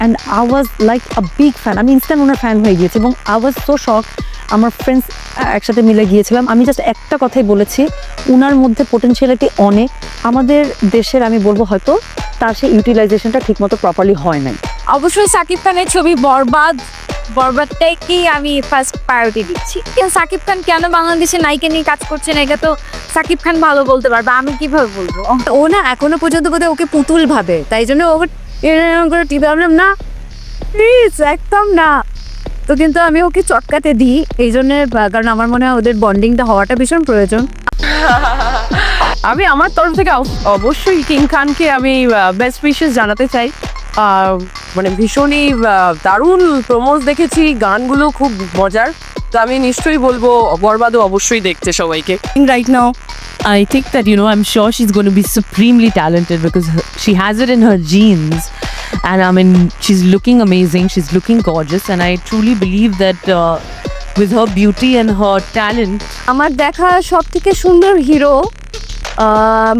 And I was like a big fan, আমি instant ওনার fan হয়ে গিয়েছি এবং আই ওয়াজ সো শক। আমার ফ্রেন্ডস একসাথে মিলে গিয়েছিলাম, আমি জাস্ট একটা কথাই বলেছি, উনার মধ্যে পোটেনশিয়ালিটি অনেক, আমাদের দেশের আমি বলবো হয়তো তার সেই ইউটিলাইজেশনটা ঠিকমতো প্রপারলি হয় নাই। অবশ্যই সাকিব খানের ছবি বরবাদটাকেই আমি ফার্স্ট প্রায়োরিটি দিচ্ছি। সাকিব খান কেন বাংলাদেশের নায়িকা নিয়ে কাজ করছে না, এটা তো সাকিব খান ভালো বলতে পারবে, আমি কিভাবে বলবো? ও না এখনো পর্যন্ত বোধহয় ওকে পুতুল ভাবে, তাই জন্য ওকে এরকম করে টিপে ভাবলাম না প্লিজ একদম না। তো কিন্তু আমি ওকে চটকাতে দিই এই জন্যে, কারণ আমার মনে হয় ওদের বন্ডিংটা হওয়াটা ভীষণ প্রয়োজন। আমি আমার তরফ থেকে অবশ্যই কিং খানকে আমি বেস্ট উইশেস জানাতে চাই। মানে ভীষণই দারুণ প্রমোস দেখেছি, গানগুলো খুব মজার। তো আমি নিশ্চয়ই বলবো বরবাদও অবশ্যই দেখতে সবাইকে। Right now, I think that, I'm sure she's going to be supremely talented because she has it in her genes. And I mean, she's looking amazing, she's looking gorgeous, and I truly believe that with her beauty and her talent. আমার দেখা সব থেকে সুন্দর hero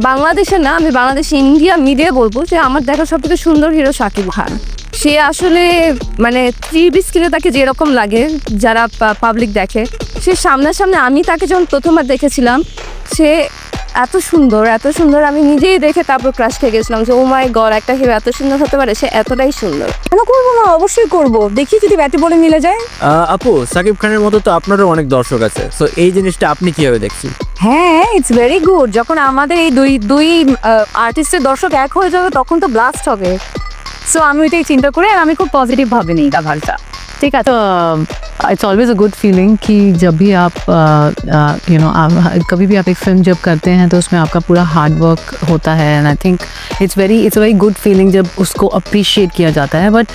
বাংলাদেশে না, আমি বাংলাদেশে India media বলবো যে আমার দেখা সব থেকে সুন্দর হিরো শাকিব খান। সে আসলে মানে 3D স্ক্রিনে তাকে যেরকম লাগে, যারা পাবলিক দেখে, সে সামনাসামনি আমি তাকে যখন প্রথমবার দেখেছিলাম, সে এত সুন্দর, আমি নিজেই দেখে তারপর ক্রাশ খেয়ে গেছিলাম যে ও মাই গড, একটা হিরো এত সুন্দর হতে পারে, সে এতটাই সুন্দর। কেন করবো না, অবশ্যই করবো, দেখি যদি ব্যাটে বলে মিলে যায়। আপু, সাকিব খানের মতো তো আপনারও অনেক দর্শক আছে, সো এই জিনিসটা আপনি কিভাবে দেখছেন? হ্যাঁ, ইটস ভেরি গুড। যখন আমাদের এই দুই আর্টিস্টের দর্শক এক হয়ে যাবে তখন তো ব্লাস্ট হবে। সো আমি ওইটাই চিন্তা করি আর আমি খুব পজিটিভ ভাবে নিই ব্যাপারটা। ঠিক আছে। It's always a good feeling कि जब भी आप कभी भी आप एक फिल्म जब करते हैं तो उसमें आपका पूरा हार्ड वर्क होता है, and I think it's very good feeling जब उसको अप्रिशिएट किया जाता है। बट